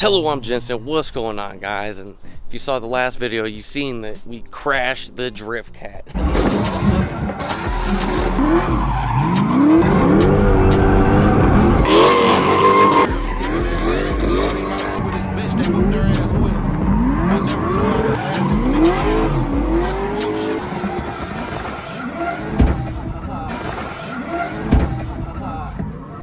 Hello, I'm Jensen. What's going on, guys? And if you saw the last video, you've seen that we crashed the Drift Cat.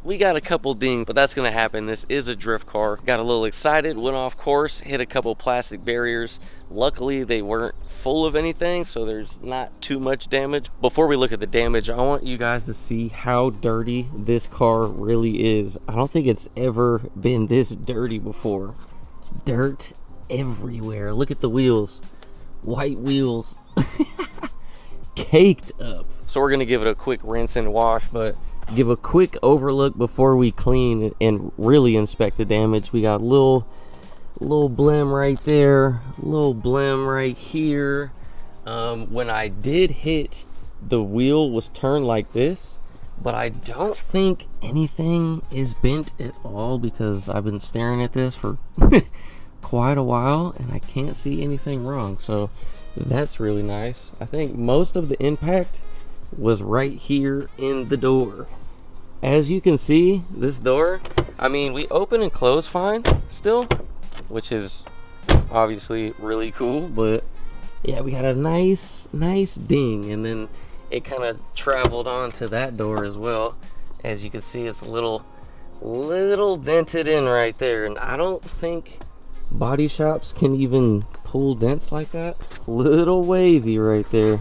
We got a couple dings, but that's gonna happen. This is a drift car. Got a little excited, went off course, hit a couple plastic barriers. Luckily, they weren't full of anything, so there's not too much damage. Before we look at the damage, I want you guys to see how dirty this car really is. I don't think it's ever been this dirty before. Dirt everywhere. Look at the wheels. White wheels. Caked up. So we're gonna give it a quick rinse and wash, but give a quick overlook before we clean and really inspect the damage. We got little blem right there, little blem right here. When I did hit, the wheel was turned like this, but I don't think anything is bent at all because I've been staring at this for quite a while and I can't see anything wrong, so that's really nice. I think most of the impact was right here in the door. As you can see, this door, I mean, we open and close fine still, which is obviously really cool, but yeah, we got a nice ding, and then it kind of traveled onto that door as well. As you can see, it's a little dented in right there, and I don't think body shops can even pull dents like that. Little wavy right there.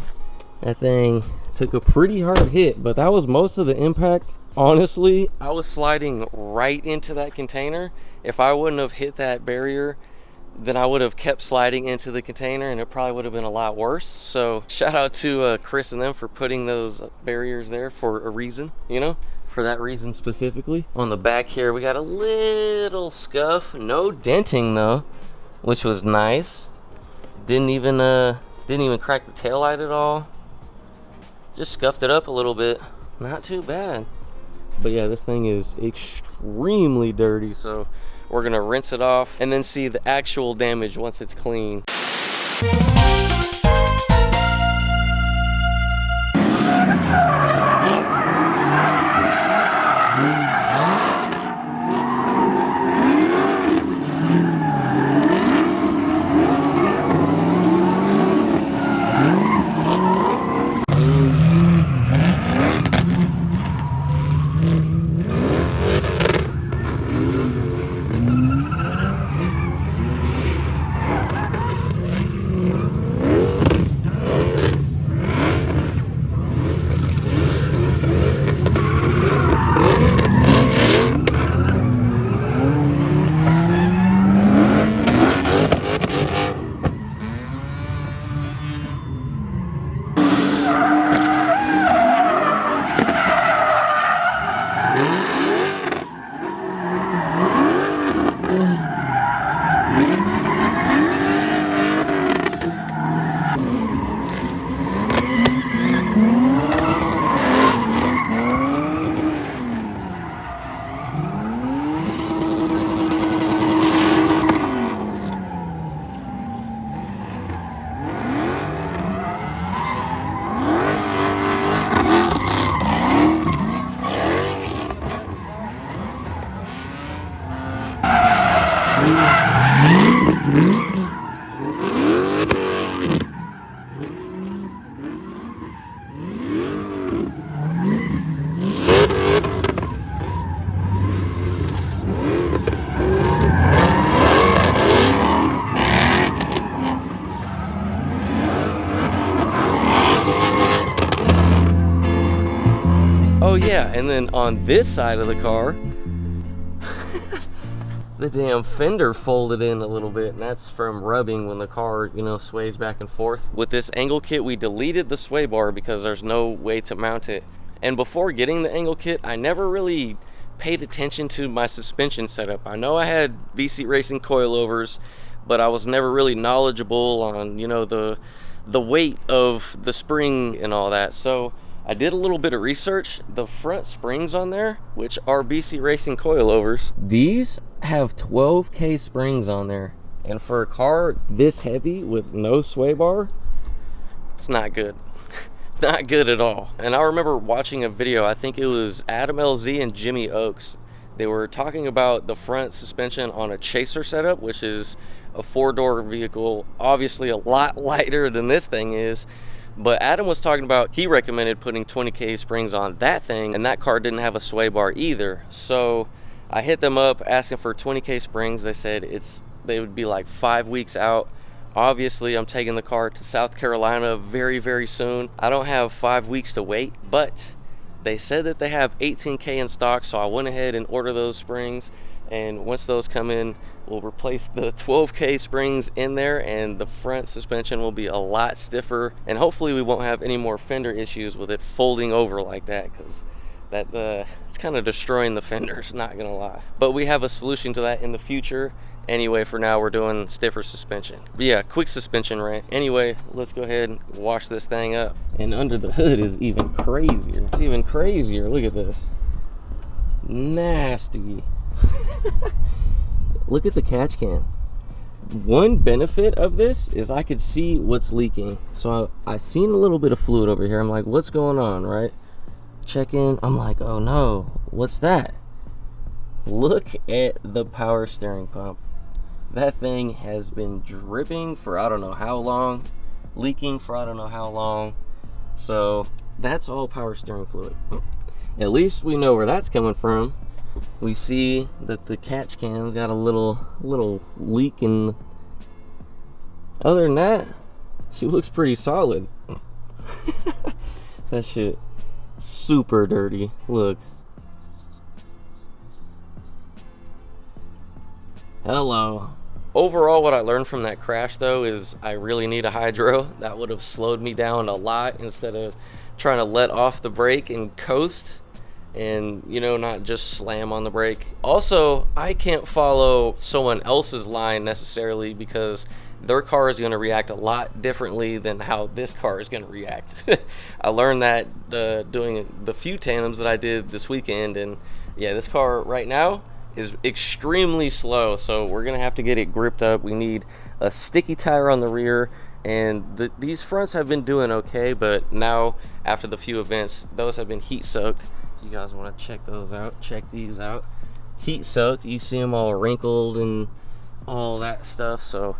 That thing took a pretty hard hit, but that was most of the impact. Honestly, I was sliding right into that container. If I wouldn't have hit that barrier, then I would have kept sliding into the container and it probably would have been a lot worse. So shout out to Chris and them for putting those barriers there for a reason, you know, for that reason specifically. On the back here, we got a little scuff, no denting though, which was nice. Didn't even crack the taillight at all. Just scuffed it up a little bit. Not too bad. But yeah, this thing is extremely dirty, so we're gonna rinse it off and then see the actual damage once it's clean. Oh yeah, and then on this side of the car, the damn fender folded in a little bit, and that's from rubbing when the car, you know, sways back and forth. With this angle kit, we deleted the sway bar because there's no way to mount it. And before getting the angle kit, I never really paid attention to my suspension setup. I know I had VC Racing coilovers, but I was never really knowledgeable on, you know, the weight of the spring and all that. So I did a little bit of research. The front springs on there, which are BC Racing coilovers, these have 12K springs on there. And for a car this heavy with no sway bar, it's not good. Not good at all. And I remember watching a video, I think it was Adam LZ and Jimmy Oaks. They were talking about the front suspension on a Chaser setup, which is a 4-door vehicle, obviously a lot lighter than this thing is. But Adam was talking about, he recommended putting 20K springs on that thing, and that car didn't have a sway bar either. So I hit them up asking for 20K springs. They said they would be like 5 weeks out. Obviously, I'm taking the car to South Carolina very, very soon. I don't have 5 weeks to wait, but they said that they have 18K in stock, so I went ahead and ordered those springs. And once those come in, we'll replace the 12K springs in there, and the front suspension will be a lot stiffer. And hopefully we won't have any more fender issues with it folding over like that, because it's kind of destroying the fenders, not gonna lie. But we have a solution to that in the future. Anyway, for now, we're doing stiffer suspension. But yeah, quick suspension rant. Anyway, let's go ahead and wash this thing up. And under the hood is even crazier. It's even crazier. Look at this. Nasty. Look at the catch can. One benefit of this is I could see what's leaking. So I seen a little bit of fluid over here. I'm like, what's going on, right? Check in. I'm like, oh no, what's that? Look at the power steering pump. That thing has been dripping for I don't know how long, leaking for I don't know how long. So that's all power steering fluid. At least we know where that's coming from. We see that the catch can's got a little leak in. Other than that, she looks pretty solid. That shit super dirty. Look. Hello. Overall, what I learned from that crash though is I really need a hydro. That would have slowed me down a lot instead of trying to let off the brake and coast and, you know, not just slam on the brake. Also, I can't follow someone else's line necessarily because their car is going to react a lot differently than how this car is going to react. I learned that doing the few tandems that I did this weekend, and yeah, this car right now is extremely slow, so we're gonna have to get it gripped up. We need a sticky tire on the rear, and these fronts have been doing okay, but now after the few events, those have been heat soaked. If you guys want to check those out, check these out. Heat soaked, you see them all wrinkled and all that stuff, so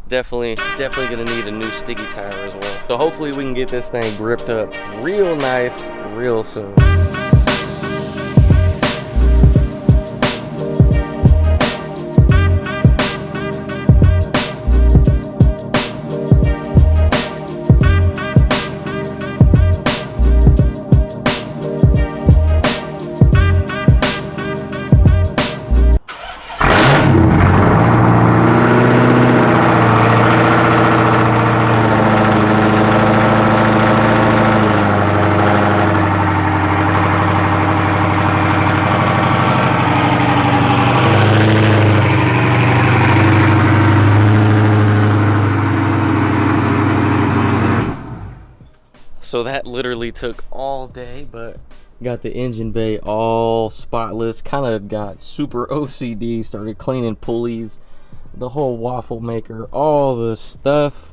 definitely gonna need a new sticky tire as well. So hopefully we can get this thing gripped up real nice real soon. So that literally took all day, but got the engine bay all spotless. Kind of got super OCD, started cleaning pulleys, the whole waffle maker, all the stuff.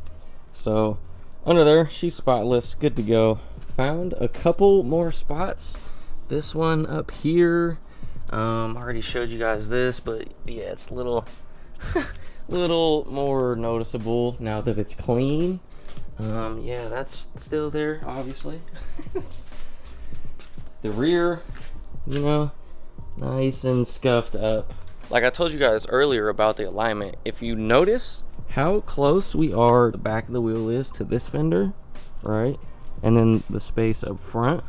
So under there, she's spotless, good to go. Found a couple more spots. This one up here, I already showed you guys this, but yeah, it's a little more noticeable now that it's clean. Yeah, that's still there, obviously. The rear, you know, nice and scuffed up. Like I told you guys earlier about the alignment, if you notice how close we are, the back of the wheel is to this fender, right? And then the space up front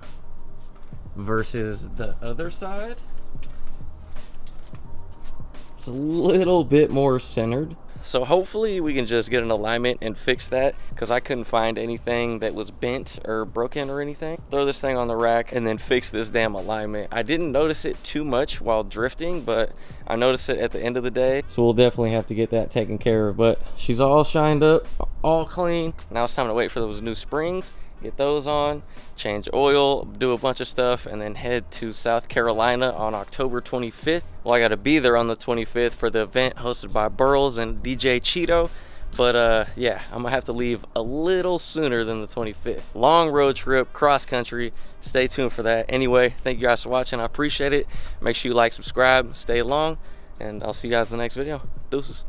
versus the other side, it's a little bit more centered. So hopefully we can just get an alignment and fix that, because I couldn't find anything that was bent or broken or anything. Throw this thing on the rack and then fix this damn alignment. I didn't notice it too much while drifting, but I noticed it at the end of the day. So we'll definitely have to get that taken care of. But she's all shined up, all clean. Now it's time to wait for those new springs get those on, change oil, do a bunch of stuff, and then head to South Carolina on October 25th. Well, I gotta be there on the 25th for the event hosted by Burls and DJ Cheeto. But yeah, I'm gonna have to leave a little sooner than the 25th. Long road trip, cross country. Stay tuned for that. Anyway, thank you guys for watching. I appreciate it. Make sure you like, subscribe, stay along, and I'll see you guys in the next video. Deuces.